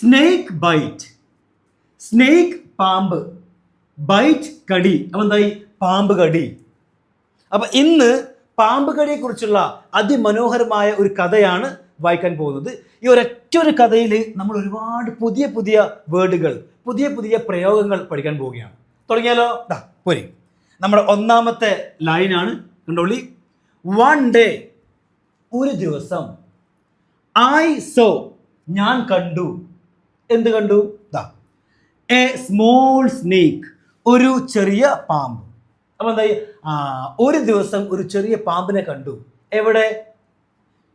Snake bite. Snake പാമ്പ്, byte കടി. അപ്പം എന്തായി? പാമ്പ് കടി. അപ്പം ഇന്ന് പാമ്പ് കടിയെക്കുറിച്ചുള്ള അതിമനോഹരമായ ഒരു കഥയാണ് വായിക്കാൻ പോകുന്നത്. ഈ ഒരൊറ്റ ഒരു കഥയിൽ നമ്മൾ ഒരുപാട് പുതിയ പുതിയ വേർഡുകൾ, പുതിയ പുതിയ പ്രയോഗങ്ങൾ പഠിക്കാൻ പോവുകയാണ്. തുടങ്ങിയാലോ? പോരി. നമ്മുടെ ഒന്നാമത്തെ ലൈനാണ്, കണ്ടോളി. വൺ ഡേ, ഒരു ദിവസം. ഐ സോ, ഞാൻ കണ്ടു. എന്ത് കണ്ടു? എ സ്മോൾ സ്നേക്ക്, ഒരു ചെറിയ പാമ്പ്. അപ്പൊ എന്തായി? ഒരു ദിവസം ഒരു ചെറിയ പാമ്പിനെ കണ്ടു. എവിടെ?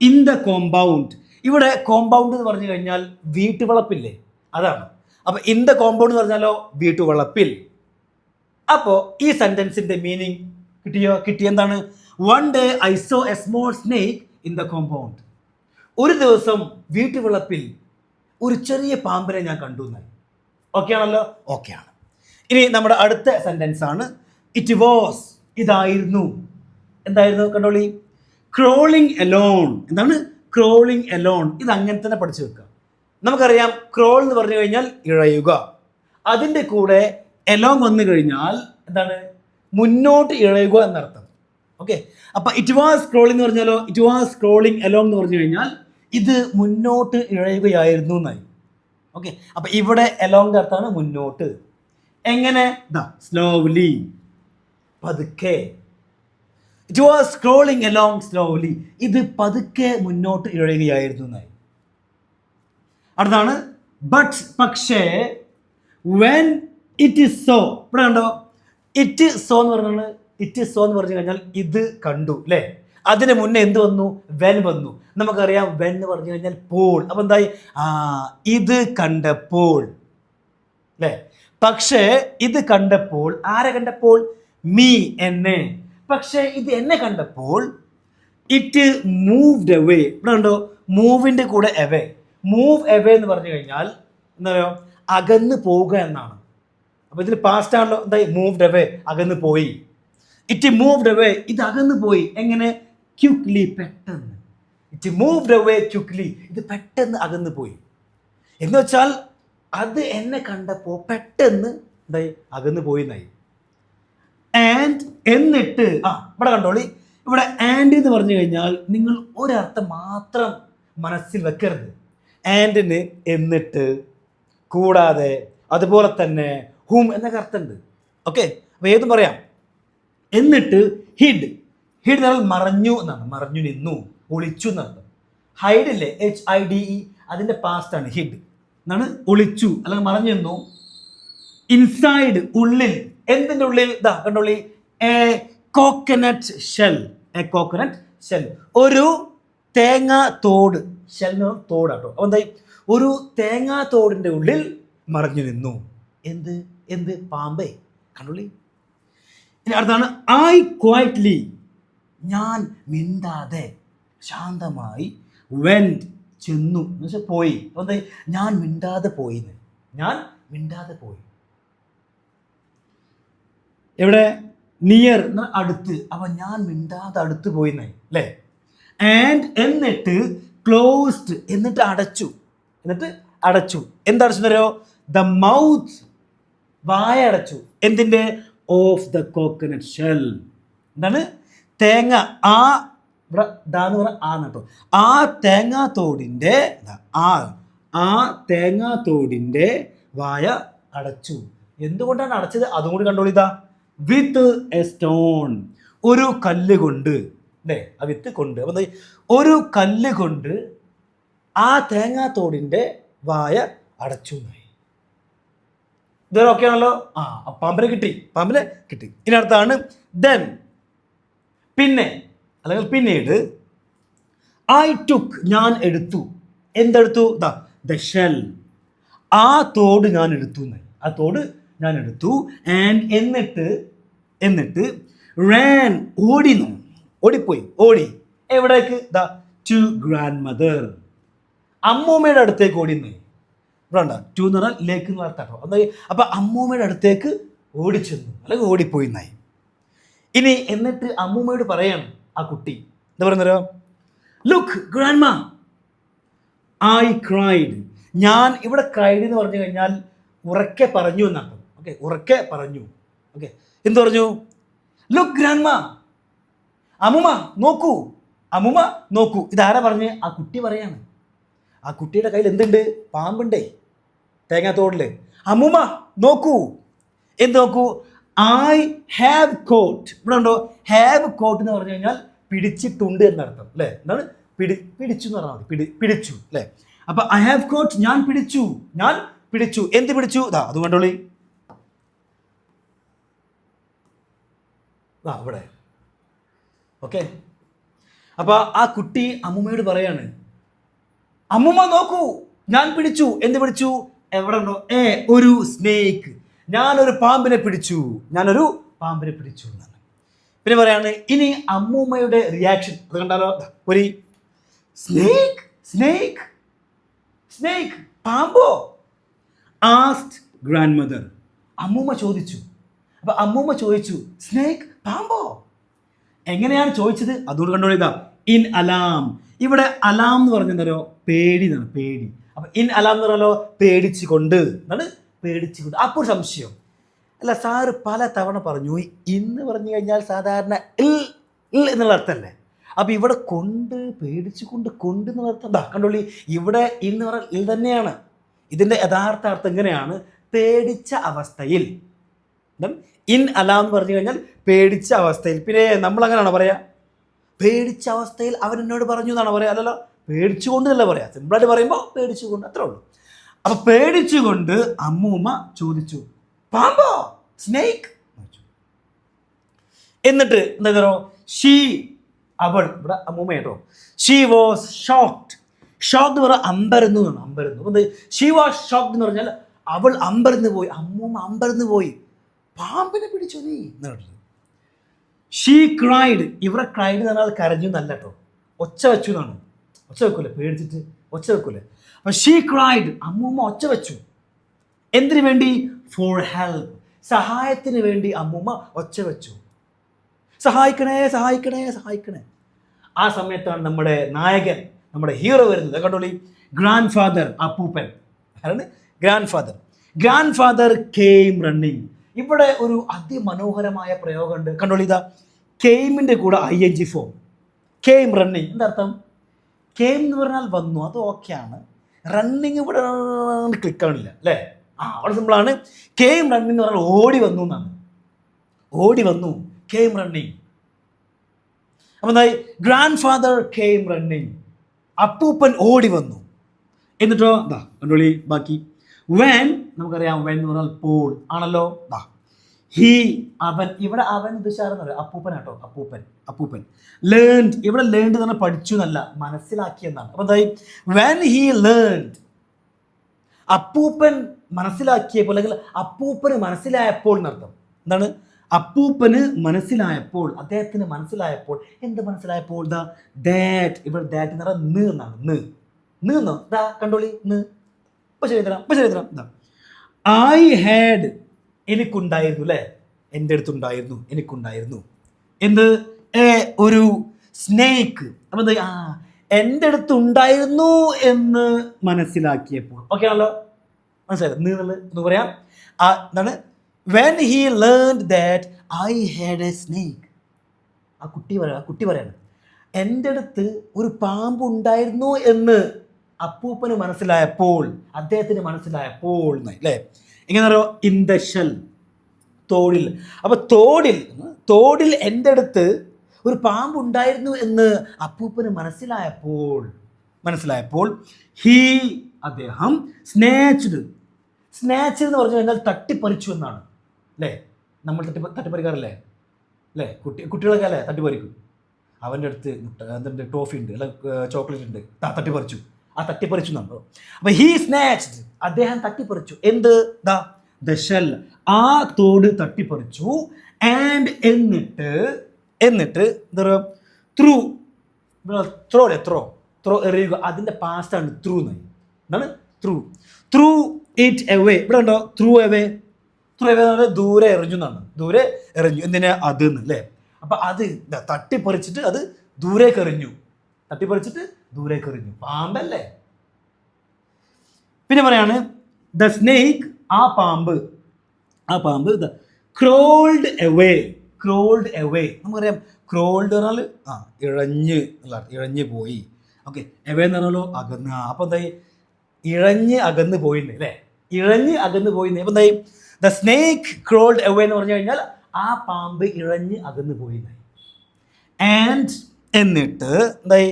In the compound. ഇവിടെ കോമ്പൗണ്ട് എന്ന് പറഞ്ഞു കഴിഞ്ഞാൽ വീട്ടുവളപ്പില്ലേ, അതാണ്. അപ്പൊ ഇൻ ദ കോമ്പൗണ്ട് എന്ന് പറഞ്ഞാലോ വീട്ടുവളപ്പിൽ. അപ്പോ ഈ സെന്റൻസിന്റെ മീനിങ് കിട്ടി. എന്താണ്? One day I so A small snake in the compound. ഒരു ദിവസം വീട്ടുവളപ്പിൽ ഒരു ചെറിയ പാമ്പിനെ ഞാൻ കണ്ടു എന്നായി. ഓക്കെ ആണല്ലോ? ഓക്കെ ആണ്. ഇനി നമ്മുടെ അടുത്ത സെന്റൻസ് ആണ് ഇറ്റ് വാസ്. ഇതായിരുന്നു. എന്തായിരുന്നു? കണ്ടോളി. Crawling alone. എന്താണ്? Crawling alone. ഇത് അങ്ങനെ തന്നെ പഠിച്ചു വെക്കുക. നമുക്കറിയാം ക്രോൾ എന്ന് പറഞ്ഞു കഴിഞ്ഞാൽ ഇഴയുക. അതിൻ്റെ കൂടെ എലോങ് വന്നു കഴിഞ്ഞാൽ എന്താണ്? മുന്നോട്ട് ഇഴയുക എന്നർത്ഥം. ഓക്കെ. അപ്പൊ ഇറ്റ് വാസ് ക്രോളിംഗ് എന്ന് പറഞ്ഞാലോ ഇറ്റ് വാസ് ക്രോളിംഗ് എലോങ് എന്ന് പറഞ്ഞു കഴിഞ്ഞാൽ ഇത് മുന്നോട്ട് ഇഴയുകയായിരുന്നു എന്നായി. ഓക്കെ. അപ്പൊ ഇവിടെ എലോങ്ങിന്റെ അർത്ഥമാണ് മുന്നോട്ട്. എങ്ങനെ? സ്ലോലി, പതുക്കെ. It was scrolling along slowly. ഇത് പതുക്കെ മുന്നോട്ട് ഇഴയുകയായിരുന്നു എന്നായി. അടുത്താണ് ബട്ട്, പക്ഷേ. When it is so. ഇവിടെ കണ്ടോ? ഇറ്റ് സോ എന്ന് പറഞ്ഞാൽ ഇറ്റ് സോ എന്ന് പറഞ്ഞു കഴിഞ്ഞാൽ ഇത് കണ്ടു അല്ലേ? അതിന് മുന്നേ എന്ത് വന്നു? വെൻ വന്നു. നമുക്കറിയാം വെൻ എന്ന് പറഞ്ഞു കഴിഞ്ഞാൽ പോൾ. അപ്പൊ എന്തായി? ഇത് കണ്ടപ്പോൾ അല്ലേ? പക്ഷേ ഇത് കണ്ടപ്പോൾ. ആരെ കണ്ടപ്പോൾ? മീ, എന്നെ. പക്ഷേ ഇത് എന്നെ കണ്ടപ്പോൾ ഇറ്റ് മൂവ്ഡ് അവേ. ഇവിടെ കണ്ടോ? മൂവിന്റെ കൂടെ എവേ. മൂവ് എവേ എന്ന് പറഞ്ഞു കഴിഞ്ഞാൽ എന്താ പറയുക? അകന്ന് പോവുക എന്നാണ്. അപ്പൊ ഇതിൽ പാസ്റ്റ് ആണല്ലോ. എന്തായി? മൂവ്ഡ് അവേ, അകന്ന് പോയി. ഇറ്റ് മൂവ്ഡ് അവേ, ഇത് അകന്ന് പോയി. എങ്ങനെ? ക്വിക്ലി, പെട്ടെന്ന്. ഇറ്റ് മൂവ്ഡ് അവേ ക്വിക്ലി, ഇത് പെട്ടെന്ന് അകന്ന് പോയി. എന്ന് വെച്ചാൽ അത് എന്നെ കണ്ടപ്പോൾ പെട്ടെന്ന് എന്തായി? അകന്ന് പോയി എന്നായി. ആൻഡ്, എന്നിട്ട്. ഇവിടെ കണ്ടോളി. ഇവിടെ ആൻഡ് എന്ന് പറഞ്ഞു കഴിഞ്ഞാൽ നിങ്ങൾ ഒരർത്ഥം മാത്രം മനസ്സിൽ വെക്കരുത്. ആൻഡിന് എന്നിട്ട്, കൂടാതെ, അതുപോലെ തന്നെ ഹൂം എന്നൊക്കെ അർത്ഥമുണ്ട്. ഓക്കെ. അപ്പൊ ഏതും പറയാം. എന്നിട്ട് ഹിഡ്. ഹിഡ് എന്നാൽ മറഞ്ഞു എന്നാണ്. മറഞ്ഞു നിന്നു, ഒളിച്ചു എന്നാണ്. ഹൈഡ് ഇല്ലേ, HIDE, അതിന്റെ പാസ്റ്റ് ആണ് ഹിഡ്. എന്നാണ് ഒളിച്ചു അല്ലെങ്കിൽ മറഞ്ഞു നിന്നു. ഇൻസൈഡ്, ഉള്ളിൽ. എന്തിന്റെ ഉള്ളിൽ? കണ്ടോളി. A coconut shell. A coconut shell, ഒരു തേങ്ങാ തോട്. ഷെൽ എന്ന് പറഞ്ഞാൽ തോടാട്ടോ. അപ്പൊ എന്തായി? ഒരു തേങ്ങാ തോടിന്റെ ഉള്ളിൽ മറഞ്ഞു നിന്നു. എന്ത്? പാമ്പേ. കണ്ടോളി. ഇനി അടുത്താണ് ഐ ക്വൈറ്റ്ലി. ഞാൻ മിണ്ടാതെ, ശാന്തമായി. വെന്റ്, ചെന്നു എന്ന് വെച്ചാൽ പോയി. അപ്പൊ എന്തായി? ഞാൻ മിണ്ടാതെ പോയി. ഞാൻ മിണ്ടാതെ പോയി. എവിടെ? നിയർ, അടുത്ത്. അപ്പൊ ഞാൻ മിണ്ടാതെ അടുത്ത് പോയി അല്ലേ? ആൻഡ്, എന്നിട്ട് ക്ലോസ്ഡ്, എന്നിട്ട് അടച്ചു. എന്തടച്ചെന്നറിയോ? ദ മൗത്ത്, വായ അടച്ചു. എന്തിന്റെ? Of the coconut shell. എന്താണ്? തേങ്ങ. കേട്ടോ. ആ തേങ്ങാത്തോടിന്റെ വായ അടച്ചു. എന്തുകൊണ്ടാണ് അടച്ചത്? അതും കൂടി കണ്ടോളിതാ. വിത്ത് എ സ്റ്റോൺ, ഒരു കല്ല് കൊണ്ട് അല്ലേ? ആ വിത്ത് കൊണ്ട്. അപ്പൊ ഒരു കല്ല് കൊണ്ട് ആ തേങ്ങാത്തോടിന്റെ വായ അടച്ചു. ഇതൊക്കെ ആണല്ലോ. പാമ്പിനെ കിട്ടി. ഇനി അടുത്താണ് ദെൻ, പിന്നെ അല്ലെങ്കിൽ പിന്നീട്. ഐ ടുക്ക്, ഞാൻ എടുത്തു. എന്തെടുത്തു? ദ ഷെൽ, ആ തോട് ഞാൻ എടുത്തു. ആൻഡ്, എന്നിട്ട് റാൻ, ഓടിപ്പോയി. എവിടേക്ക്? ടു ഗ്രാൻഡ് മദർ, അമ്മൂമ്മയുടെ അടുത്തേക്ക് ഓടിന്ന്. ഇവിടെ ടു എന്ന് പറഞ്ഞാൽ ലേക്ക് എന്ന് പറഞ്ഞാൽ. അപ്പൊ അമ്മൂമ്മയുടെ അടുത്തേക്ക് ഓടിച്ചെന്നു അല്ലെങ്കിൽ ഓടിപ്പോയി എന്നായി. ഇനി എന്നിട്ട് അമ്മൂമ്മയോട് പറയാണ് ആ കുട്ടി. എന്താ പറയുന്നോ? ലുക്ക് ഗ്രാൻഡ്മാ, ഐ ക്രൈഡ്, ഞാൻ ഇവിടെ ക്രൈഡ് എന്ന് പറഞ്ഞു കഴിഞ്ഞാൽ ഉറക്കെ പറഞ്ഞു എന്നർത്ഥം. ഓക്കെ, ഉറക്കെ പറഞ്ഞു. ഓക്കെ, എന്ത് പറഞ്ഞു? ലുക്ക് ഗ്രാൻഡ്മ, അമ്മുമ്മ നോക്കൂ, അമ്മുമ്മ നോക്കൂ. ഇതാരാ പറഞ്ഞ്? ആ കുട്ടി പറയാണ്. ആ കുട്ടിയുടെ കയ്യിൽ എന്തുണ്ട്? പാമ്പുണ്ടേ, തേങ്ങാത്തോടില്. അമ്മുമ്മ നോക്കൂ, എന്ത് നോക്കൂ? I have got. ഇവിടെ ഉണ്ടോ? ഹാവ് കോട്ട് എന്ന് പറഞ്ഞു കഴിഞ്ഞാൽ പിടിച്ചിട്ടുണ്ട് എന്നർത്ഥം അല്ലേ? എന്താണ്? പിടിച്ചു എന്ന് പറഞ്ഞാൽ മതി. പിടിച്ചു അല്ലേ? അപ്പൊ ഐ ഹാവ് കോട്ട്, ഞാൻ പിടിച്ചു, ഞാൻ പിടിച്ചു. എന്ത് പിടിച്ചു? അത് കണ്ടോളി, ഇവിടെ. ഓക്കെ, അപ്പൊ ആ കുട്ടി അമ്മുമ്മയോട് പറയാണ്, അമ്മുമ്മ നോക്കൂ, ഞാൻ പിടിച്ചു. എന്ത് പിടിച്ചു? എവിടെ ഉണ്ടോ? ഒരു സ്നേക്ക്, ഞാനൊരു പാമ്പിനെ പിടിച്ചു, ഞാനൊരു പാമ്പിനെ പിടിച്ചു എന്നാണ്. പിന്നെ പറയാണ് ഇനി അമ്മൂമ്മയുടെ റിയാക്ഷൻ. അത് കണ്ടാലോ? ഒരു സ്നേക്ക്, സ്നേക്ക്, സ്നേക്ക്, പാമ്പോ? Asked grandmother. അമ്മൂമ്മ ചോദിച്ചു. അപ്പൊ അമ്മൂമ്മ ചോദിച്ചു, സ്നേക്ക്, പാമ്പോ? എങ്ങനെയാണ് ചോദിച്ചത്? അതുകൊണ്ട് കണ്ടോളിതാ, ഇൻ അലാം. ഇവിടെ അലാം എന്ന് പറഞ്ഞോ പേടി എന്നാണ്, പേടി. അപ്പൊ ഇൻ അലാം എന്ന് പറഞ്ഞാലോ പേടിച്ചു കൊണ്ട് എന്നാണ്, പേടിച്ചുകൊണ്ട്. അപ്പോൾ ഒരു സംശയം, അല്ല സാറ് പല തവണ പറഞ്ഞു ഇന്ന് പറഞ്ഞു കഴിഞ്ഞാൽ സാധാരണ എന്നുള്ള അർത്ഥമല്ലേ? അപ്പൊ ഇവിടെ കൊണ്ട്, പേടിച്ചു കൊണ്ട്, കൊണ്ട് എന്നുള്ള അർത്ഥം എന്താ? കണ്ടോളി, ഇവിടെ ഇന്ന് പറഞ്ഞാൽ തന്നെയാണ്. ഇതിന്റെ യഥാർത്ഥ അർത്ഥം എങ്ങനെയാണ്? പേടിച്ച അവസ്ഥയിൽ. ഇൻ അലാം എന്ന് പറഞ്ഞു കഴിഞ്ഞാൽ പേടിച്ച അവസ്ഥയിൽ. പിന്നെ നമ്മൾ അങ്ങനെയാണോ പറയാ? പേടിച്ച അവസ്ഥയിൽ അവൻ എന്നോട് പറഞ്ഞു എന്നാണോ പറയാ? അല്ലല്ലോ, പേടിച്ചുകൊണ്ട് എന്നല്ല പറയാ. സിമ്പിളായിട്ട് പറയുമ്പോൾ പേടിച്ചുകൊണ്ട്, അത്രേ ഉള്ളൂ. അപ്പൊ പേടിച്ചുകൊണ്ട് അമ്മൂമ്മ ചോദിച്ചു, പാമ്പോ? സ്നേക്ക്? എന്നിട്ട് എന്താ? ഷീ, അവൾ, ഇവിടെ അമ്മൂമ്മ കേട്ടോ. She was shocked. ഷോക്ക്ഡ് എന്ന് പറഞ്ഞാൽ അമ്പരന്നു എന്നാണ്, അമ്പരന്നു. ഷീ വാസ് ഷോക്ക്ഡ് എന്ന് പറഞ്ഞാൽ അവൾ അമ്പരന്ന് പോയി, അമ്മൂമ്മ അമ്പരന്ന് പോയി. പാമ്പിനെ പിടിച്ചു നീ. She cried. ഇവിടെ ക്രൈഡ് എന്ന് പറഞ്ഞാൽ കരഞ്ഞു എന്നല്ല കേട്ടോ, ഒച്ച വെച്ചു എന്നാണ്. ഒച്ച വെക്കൂലേ, പേടിച്ചിട്ട് ഒച്ച വെക്കൂലേ? അപ്പൊ ഷീ ക്രൈഡ്, അമ്മൂമ്മ ഒച്ച വെച്ചു. എന്തിനു വേണ്ടി? ഫോർ ഹെൽപ്പ്, സഹായത്തിന് വേണ്ടി അമ്മൂമ്മ ഒച്ച വെച്ചു. സഹായിക്കണേ, സഹായിക്കണേ, സഹായിക്കണേ. ആ സമയത്താണ് നമ്മുടെ നായകൻ, നമ്മുടെ ഹീറോ വരുന്നത്. കണ്ടോളി, ഗ്രാൻഡ് ഫാദർ, അപ്പൂപ്പൻ. Grand father. Grand father came running. ഇവിടെ ഒരു അതിമനോഹരമായ പ്രയോഗമുണ്ട്. കണ്ടോളി, ഇതാ കെയിമിന്റെ കൂടെ ING ഫോം. Came running. എന്താ അർത്ഥം? കെയിം എന്ന് പറഞ്ഞാൽ വന്നു, അത് ഓക്കെയാണ്. റണ്ണിങ് ഇവിടെ ക്ലിക്ക് ആവണില്ല അല്ലേ? അവിടെ സിമ്പിളാണ്. കെയിം റണ്ണിങ് എന്ന് പറഞ്ഞാൽ ഓടി വന്നു എന്നാണ്. ഓടി വന്നു, കെയിം റണ്ണിങ്. അപ്പൊ എന്തായി? ഗ്രാൻഡ് ഫാദർ കെയിം റണ്ണിങ്, അപ്പൂപ്പൻ ഓടി വന്നു. എന്നിട്ടോ ദാ കണ്ടോളി ബാക്കി. വെൻ, നമുക്കറിയാം വെൻ എന്ന് പറഞ്ഞാൽ പോൾ ആണല്ലോ. ദാ ഹി, അവൻ. ഇവിടെ അവൻ ഉദ്ദേശിച്ചാരെന്ന് പറയാം, അപ്പൂപ്പനാട്ടോ, അപ്പൂപ്പൻ, അപ്പൂപ്പൻ. ലേൺഡ്, ഇവിടെ ലേൺഡ് എന്ന് പറഞ്ഞാൽ പഠിച്ചു എന്നല്ല, മനസ്സിലാക്കിയെന്നാണ്. അപ്പൊ എന്തായി? വെൻ ഹി ലേൺഡ്, അപ്പൂപ്പൻ മനസ്സിലാക്കിയപ്പോൾ, അല്ലെങ്കിൽ അപ്പൂപ്പന് മനസ്സിലായപ്പോൾ എന്നർത്ഥം. എന്താണ്? അപ്പൂപ്പന് മനസ്സിലായപ്പോൾ, അദ്ദേഹത്തിന് മനസ്സിലായപ്പോൾ. എന്ത് മനസ്സിലായപ്പോൾ? ദാ ദാറ്റ്. ഇവിടെ ദാറ്റ് എന്ന് പറഞ്ഞാൽ ന് എന്നാണ്. ന് എന്നോ? ദാ കണ്ടോളി, ന്. ഇപ്പൊ ശരിതരാം. ഐ ഹാഡ്, എനിക്കുണ്ടായിരുന്നു അല്ലേ? എൻ്റെ അടുത്തുണ്ടായിരുന്നു, എനിക്കുണ്ടായിരുന്നു. എന്ത്? ഒരു സ്നേക്ക്. അപ്പൊ എന്താ? എൻ്റെ അടുത്തുണ്ടായിരുന്നു എന്ന് മനസ്സിലാക്കിയപ്പോൾ. ഓക്കെ ആണല്ലോ, മനസ്സിലായത്? എന്ന് പറയാം. എന്താണ്? When he learned that I had A snake. ആ കുട്ടി പറയാണ്, എൻ്റെ അടുത്ത് ഒരു പാമ്പ് ഉണ്ടായിരുന്നു എന്ന് അപ്പൂപ്പന് മനസ്സിലായപ്പോൾ, അദ്ദേഹത്തിന് മനസ്സിലായപ്പോൾ അല്ലേ? എങ്ങനെ പറയോ? ഇൻ ദ ഷെൽ, തോടിൽ. അപ്പൊ തോടിൽ എൻ്റെ അടുത്ത് ഒരു പാമ്പ് ഉണ്ടായിരുന്നു എന്ന് അപ്പൂപ്പന് മനസ്സിലായപ്പോൾ ഹീ, അദ്ദേഹം സ്നേച്ച്ഡ് എന്ന് പറഞ്ഞു കഴിഞ്ഞാൽ തട്ടിപ്പറിച്ചു എന്നാണ് അല്ലേ? നമ്മൾ തട്ടിപ്പറിക്കാറില്ലേ അല്ലേ? കുട്ടികളൊക്കെ അല്ലേ തട്ടിപ്പറിക്കും. അവൻ്റെ അടുത്ത് എന്തുണ്ട്? ടോഫി ഉണ്ട്, അല്ല ചോക്ലേറ്റ് ഉണ്ട്, തട്ടിപ്പറിച്ചു. ആ തട്ടിപ്പറിച്ചു എന്നാണോ? അപ്പൊ ഹീ സ്നാച്ച്ഡ്, അദ്ദേഹം തട്ടിപ്പറിച്ചു. എന്ത്? ദ ഷെൽ, ആ തോട് തട്ടിപ്പറിച്ചു. ആൻഡ് എന്നിട്ട് എന്താ പറയുക? ത്രോ എറിയുക. അതിന്റെ പാസ്റ്റ് ആണ് ത്രൂ എന്ന്. എന്താണ്? Through it away. ഇവിടെ ഉണ്ടോ? ത്രൂ എവേ ദൂരെ എറിഞ്ഞു എന്നാണ്. ദൂരെ എറിഞ്ഞു. എന്തിനാ? അത് അല്ലേ? അപ്പൊ അത് തട്ടിപ്പറിച്ചിട്ട് അത് ദൂരേക്ക് എറിഞ്ഞു. പാമ്പല്ലേ? പിന്നെ പറയാണ് ദ സ്നേക്ക് ആ പാമ്പ് ക്രോൾഡ് എവേ നമുക്കറിയാം. ക്രോൾഡ് പറഞ്ഞാൽ ഇഴഞ്ഞ് പോയി. ഓക്കെ, എവേ എന്ന് പറഞ്ഞാലോ അകന്ന്. അപ്പോൾ എന്തായി? ഇഴഞ്ഞ് അകന്ന് പോയിന്ന് അല്ലേ? ഇഴഞ്ഞ് അകന്ന് പോയിന്ന്. അപ്പോൾ എന്തായി? ദ സ്നേക്ക് ക്രോൾഡ് എവേ എന്ന് പറഞ്ഞു കഴിഞ്ഞാൽ ആ പാമ്പ് ഇഴഞ്ഞ് അകന്ന് പോയിന്ന്. ആൻഡ് എന്നിട്ട് എന്തായി?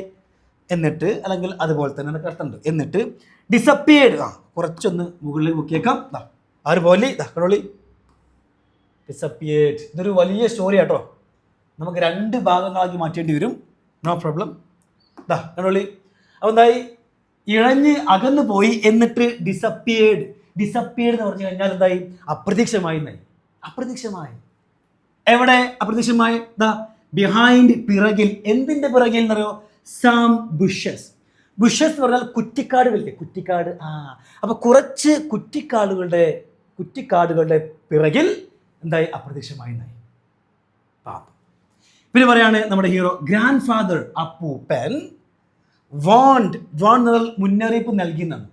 എന്നിട്ട് അല്ലെങ്കിൽ അതുപോലെ തന്നെ എനിക്ക് അർത്ഥമുണ്ട്. എന്നിട്ട് ഡിസപ്പിയേർഡ്. കുറച്ചൊന്ന് മുകളിൽ മുക്കിയേക്കാം. ആര് പോലെ കടോളി ഡിസപ്പിയേർഡ്. ഇതൊരു വലിയ സ്റ്റോറി ആട്ടോ. നമുക്ക് 2 ഭാഗങ്ങളാക്കി മാറ്റേണ്ടി വരും. No problem. കടോളി. അപ്പോൾ എന്തായി? ഇഴഞ്ഞ് അകന്നു പോയി. എന്നിട്ട് ഡിസപ്പിയേർഡ് എന്ന് പറഞ്ഞു കഴിഞ്ഞാൽ എന്തായി? അപ്രത്യക്ഷമായി. എവിടെ അപ്രത്യക്ഷമായി? ബിഹൈൻഡ്, പിറകിൽ. എന്തിന്റെ പിറകിൽ എന്നറിയോ? സം ബുഷസ് എന്ന് പറഞ്ഞാൽ കുറ്റിക്കാടുകളില്ലേ? കുറ്റിക്കാട്. അപ്പൊ കുറച്ച് കുറ്റിക്കാടുകളുടെ പിറകിൽ എന്തായി? അപ്രത്യക്ഷമായി പാമ്പ്. പിന്നെ പറയാണ് നമ്മുടെ ഹീറോ ഗ്രാൻഡ് ഫാദർ അപ്പൂപ്പൻ വാണ്ട് മുന്നറിയിപ്പ് നൽകിയെന്നാണ്.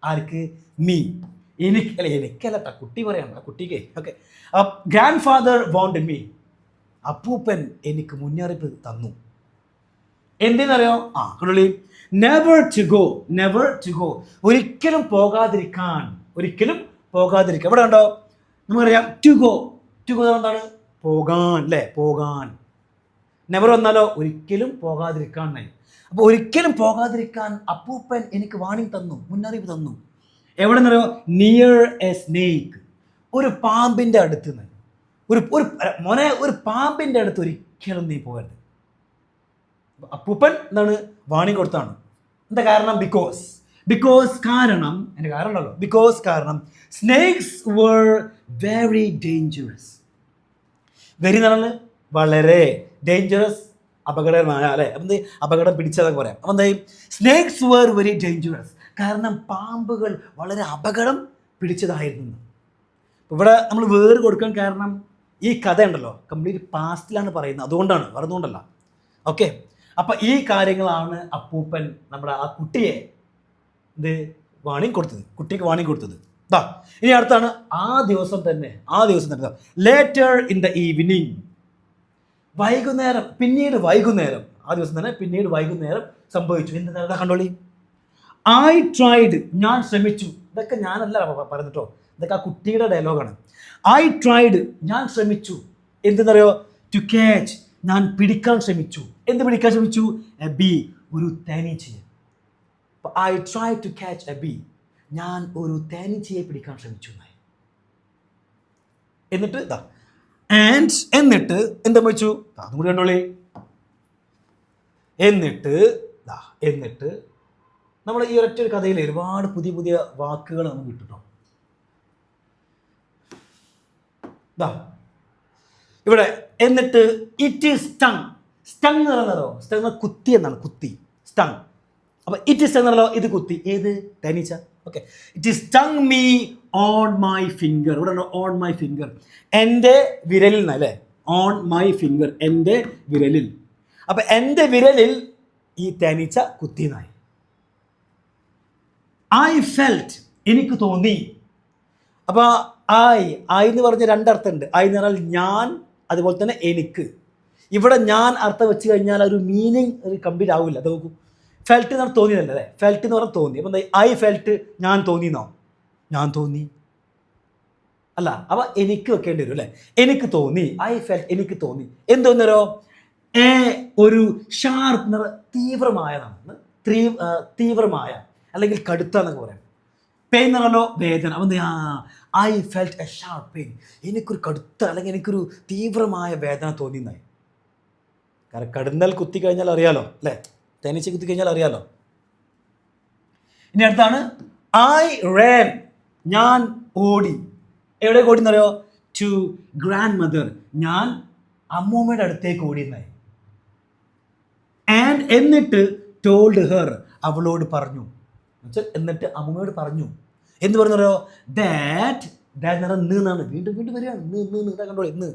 ആർക്ക്? മീ. എനിക്കല്ല, കുട്ടി പറയാണ്, കുട്ടിക്ക്. Okay, grand father want me. അപ്പൂപ്പൻ എനിക്ക് മുന്നറിയിപ്പ് തന്നു. എന്തെന്നറിയോ? കണ്ടോളി. നെവർ ടു ഗോ ഒരിക്കലും പോകാതിരിക്കാൻ. ഇവിടെ ഉണ്ടോ? നമുക്കറിയാം ടു ഗോ എന്താണ്? പോകാൻ അല്ലേ? പോകാൻ. നെവർ വന്നാലോ ഒരിക്കലും പോകാതിരിക്കാൻ. അപ്പോൾ ഒരിക്കലും പോകാതിരിക്കാൻ അപ്പൂപ്പൻ എനിക്ക് വാണിംഗ് തന്നു, മുന്നറിയിപ്പ് തന്നു. എവിടെ നിന്നറിയോ? നിയർ എ സ്നേക്ക്, ഒരു പാമ്പിന്റെ അടുത്ത് നിന്ന്. ഒരു പാമ്പിന്റെ അടുത്ത് ഒരിക്കലും നീ പോകരുത്. അപ്പൂപ്പൻ എന്താണ്? വാണിംഗ് കൊടുത്താണ്. എന്താ കാരണം? കാരണം snakes were very dangerous. Very എന്ന് പറഞ്ഞാൽ വളരെ, ഡേഞ്ചറസ് അപകടമായ അല്ലേ? അപ്പം അപകടം പിടിച്ചതൊക്കെ പറയാം. അപ്പം എന്തായി? സ്നേക്സ് were very dangerous, കാരണം പാമ്പുകൾ വളരെ അപകടം പിടിച്ചതായിരുന്നു. ഇവിടെ നമ്മൾ വേറെ കൊടുക്കാൻ കാരണം ഈ കഥ ഉണ്ടല്ലോ കംപ്ലീറ്റ് പാസ്റ്റിലാണ് പറയുന്നത്, അതുകൊണ്ടാണ്, പറഞ്ഞുകൊണ്ടല്ല. ഓക്കെ, അപ്പം ഈ കാര്യങ്ങളാണ് അപ്പൂപ്പൻ നമ്മുടെ ആ കുട്ടിയെ കുട്ടിക്ക് വാണിംഗ് കൊടുത്തത്. ഇനി അടുത്താണ് ആ ദിവസം തന്നെ ലേറ്റർ ഇൻ ദ ഈവനിങ്, പിന്നീട് വൈകുന്നേരം സംഭവിച്ചു. എന്താ കണ്ടോളി. ഐ ട്രൈഡ്, ഞാൻ ശ്രമിച്ചു. ഇതൊക്കെ ഞാനല്ല പറഞ്ഞിട്ടോ, ഇതൊക്കെ ആ കുട്ടിയുടെ ഡയലോഗാണ്. ഐ ട്രൈഡ്, ഞാൻ ശ്രമിച്ചു. എന്തെന്നറിയോ? ടു ക്യാച്ച്, ഞാൻ പിടിക്കാൻ ശ്രമിച്ചു. എന്ത് പിടിക്കാൻ ശ്രമിച്ചു? എ ബീ, ഒരു തേനീച്ചയെ. I try to catch a bee, ഞാൻ ഒരു തേനീച്ചയെ പിടിക്കാൻ ശ്രമിച്ചു. എന്നിട്ട് എന്താ വെച്ചു? അതും കൂടി കണ്ടോളി. എന്നിട്ട് നമ്മുടെ ഈ ഒരൊറ്റ കഥയിൽ ഒരുപാട് പുതിയ വാക്കുകൾ നമുക്ക് കിട്ടും. ഇവിടെ എന്നിട്ട് ഇറ്റ് ഈസ് സ്റ്റങ് എന്ന് പറയുന്നതോ, സ്റ്റങ് കുത്തി എന്നാണ്, സ്റ്റങ്. അപ്പൊ ഇറ്റ് ഈസ് എന്നല്ലോ, ഇത് കുത്തി. ഏത്? തേനീച്ച. Okay, it is stung me on my finger. ഇവിടെ ഓൺ മൈ ഫിംഗർ, എൻ്റെ വിരലിൽ നിന്നല്ലേ? ഓൺ മൈ ഫിംഗർ, എൻ്റെ വിരലിൽ. അപ്പൊ എൻ്റെ വിരലിൽ ഈ തേനീച്ച കുത്തിനായി. ഐ ഫെൽറ്റ്, എനിക്ക് തോന്നി. അപ്പൊ ഐ എന്ന് പറഞ്ഞ 2 അർത്ഥമുണ്ട്. ഐ എന്ന് പറഞ്ഞാൽ ഞാൻ, അതുപോലെ തന്നെ എനിക്ക്. ഇവിടെ ഞാൻ അർത്ഥം വെച്ച് കഴിഞ്ഞാൽ ഒരു മീനിങ് കംപ്ലീറ്റ് ആവില്ല. അത് നോക്കൂ, ഫെൽറ്റ് എന്ന് പറഞ്ഞാൽ തോന്നിയതല്ലേ അല്ലേ? ഫെൽറ്റ് എന്ന് പറഞ്ഞാൽ തോന്നി. അപ്പം ഐ ഫെൽറ്റ്, ഞാൻ തോന്നിയെന്നോ? ഞാൻ തോന്നി അല്ല, അവ എനിക്ക് വെക്കേണ്ടി വരും അല്ലേ? എനിക്ക് തോന്നി, ഐ ഫെൽറ്റ്, എനിക്ക് തോന്നി. എന്തോന്നരോ? ഒരു ഷാർപ്പ്, തീവ്രമായതാണ്, തീവ്രമായ അല്ലെങ്കിൽ കടുത്ത എന്നൊക്കെ പറയാം. പെയിൻ എന്ന് പറഞ്ഞാലോ വേദന. അപ്പം I felt A sharp pain, എനിക്കൊരു കടുത്ത അല്ലെങ്കിൽ എനിക്കൊരു തീവ്രമായ വേദന തോന്നിയെന്നായി. കാരണം കടന്നൽ കുത്തി കഴിഞ്ഞാൽ അറിയാലോ അല്ലേ? തേനീച്ച കുത്തി കഴിഞ്ഞാൽ അറിയാലോ. ഇനി അടുത്താണ് ഐ റാൻ, ഞാൻ ഓടി. എവിടെ ഓടി എന്നറിയോ? ടു ഗ്രാൻഡ് മദർ, ഞാൻ അമ്മൂമ്മയുടെ അടുത്തേക്ക് ഓടിയെന്നായി. ആൻഡ് എന്നിട്ട് ടോൾഡ് ഹെർ, അവളോട് പറഞ്ഞു. എന്നിട്ട് അമ്മൂമ്മയോട് പറഞ്ഞു. എന്ത് പറഞ്ഞോ? ദാറ്റ് എന്നാണ്, വീണ്ടും വരികയാണ്. കണ്ടോ, ഇന്ന്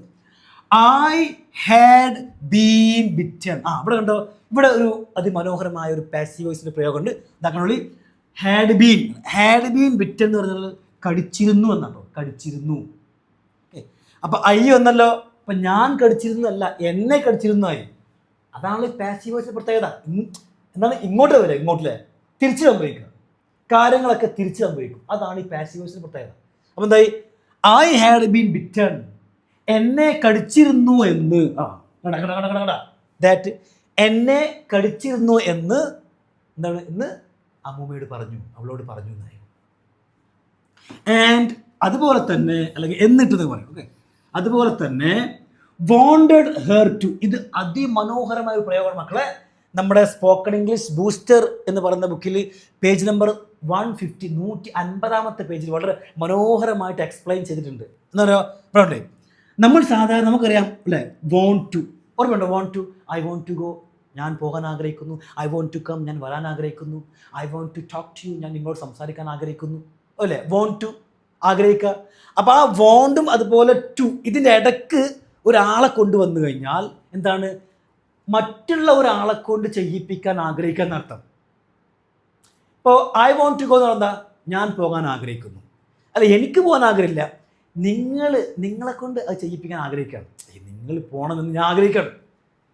ഐ ഹാഡ് ബീൻ ബിറ്റൺ. ഇവിടെ കണ്ടോ, ഇവിടെ ഒരു അതിമനോഹരമായ ഒരു പാസീവ് വോയിസിന്റെ പ്രയോഗമുണ്ട്. ഇതാക്കണോളി. ഹാഡ് ബീൻ ബിറ്റൻ എന്ന് പറഞ്ഞാൽ കടിച്ചിരുന്നു എന്നാട്ടോ, കടിച്ചിരുന്നു. അപ്പം ഐ വന്നല്ലോ, അപ്പം ഞാൻ കടിച്ചിരുന്നു അല്ല, എന്നെ കടിച്ചിരുന്നു ആയി. അതാണ് പാസീവ് വോയിസിന്റെ പ്രത്യേകത. എന്താണ് ഇങ്ങോട്ട് വരിക, ഇങ്ങോട്ടില്ലേ തിരിച്ച് സംഭവിക്കുക, കാര്യങ്ങളൊക്കെ തിരിച്ച് സംഭവിക്കും. അതാണ് ഈ പാസീവ് വോയിസിന്റെ പ്രത്യേകത. അപ്പം എന്തായി, ഐ ഹാഡ് ബീൻ ബിറ്റൺ, എന്നെ കടിച്ചിരുന്നു എന്ന്. ദാറ്റ് എന്നെ കടിച്ചിരുന്നു എന്ന് എന്താണ് എന്ന് അമ്മൂമ്മയോട് പറഞ്ഞു, അവളോട് പറഞ്ഞു എന്നായി. ആൻഡ് അതുപോലെ തന്നെ, അല്ലെങ്കിൽ എന്നിട്ട് പറയും. ഓക്കെ, അതുപോലെ തന്നെ വോണ്ടഡ് ഹെർ ടു, ഇത് അതിമനോഹരമായ ഒരു പ്രയോഗമാണ് മക്കളെ. നമ്മുടെ സ്പോക്കൺ ഇംഗ്ലീഷ് ബൂസ്റ്റർ എന്ന് പറയുന്ന ബുക്കിൽ പേജ് നമ്പർ 150, 150 പേജിൽ വളരെ മനോഹരമായിട്ട് എക്സ്പ്ലെയിൻ ചെയ്തിട്ടുണ്ട്. എന്താ പറയുക, നമ്മൾ സാധാരണ നമുക്കറിയാം അല്ലേ, വോണ്ട് ടു, ഓർമ്മയുണ്ടോ? Want to, I want to go, ഞാൻ പോകാൻ ആഗ്രഹിക്കുന്നു. ഐ വോണ്ട് ടു കം, ഞാൻ വരാൻ ആഗ്രഹിക്കുന്നു. I want to talk to you, ഞാൻ നിങ്ങളോട് സംസാരിക്കാൻ ആഗ്രഹിക്കുന്നു. അല്ലേ, വോണ്ട് ടു, ആഗ്രഹിക്കുക. അപ്പോൾ ആ വോണ്ടും അതുപോലെ ടു ഇതിൻ്റെ ഇടയ്ക്ക് ഒരാളെ കൊണ്ടുവന്നു കഴിഞ്ഞാൽ എന്താണ്, മറ്റുള്ള ഒരാളെ കൊണ്ട് ചെയ്യിപ്പിക്കാൻ ആഗ്രഹിക്കുക എന്നർത്ഥം. ഇപ്പോൾ ഐ വോണ്ട് ടു ഗോ എന്ന് പറഞ്ഞാൽ ഞാൻ പോകാൻ ആഗ്രഹിക്കുന്നു. അല്ല, എനിക്ക് പോകാൻ ആഗ്രഹമില്ല, നിങ്ങളെ കൊണ്ട് അത് ചെയ്യിപ്പിക്കാൻ ആഗ്രഹിക്കുകയാണ്. നിങ്ങൾ പോകണമെന്ന് ഞാൻ ആഗ്രഹിക്കണം,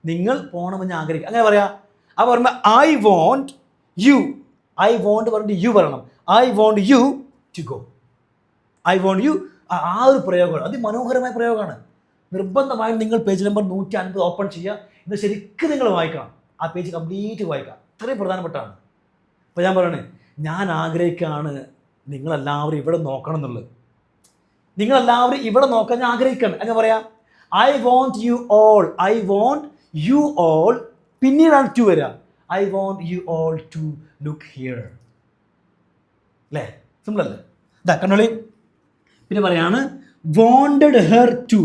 നിങ്ങൾ പോകണമെന്ന് ഞാൻ ആഗ്രഹിക്കുക, അങ്ങനെ പറയാം. ആ പറയുമ്പോൾ I want you, I want പറഞ്ഞിട്ട് യു പറയണം. I want you to go, I want you. ആ ഒരു പ്രയോഗമാണ്, അതിമനോഹരമായ പ്രയോഗമാണ്. നിർബന്ധമായും നിങ്ങൾ പേജ് നമ്പർ 150 ഓപ്പൺ ചെയ്യുക. ഇത് ശരിക്കും നിങ്ങൾ വായിക്കണം, ആ പേജ് കംപ്ലീറ്റ് വായിക്കുക, അത്രയും പ്രധാനപ്പെട്ടാണ്. അപ്പോൾ ഞാൻ പറയണേ, ഞാൻ ആഗ്രഹിക്കുകയാണ് നിങ്ങളെല്ലാവരും ഇവിടെ നോക്കണം എന്നുള്ളത്. നിങ്ങളെല്ലാവരും ഇവിടെ നോക്കാൻ ഞാൻ ആഗ്രഹിക്കണം, അങ്ങനെ പറയാം. I want you all, I want you all, പിന്നീടാണ് ടു വരിക. I want you all to look here. അല്ലേ, സിമ്പിൾ അല്ലേ? ഇതാ കണ്ടോളി. പിന്നെ പറയാണ് വോണ്ടഡ് ഹെർ ടു,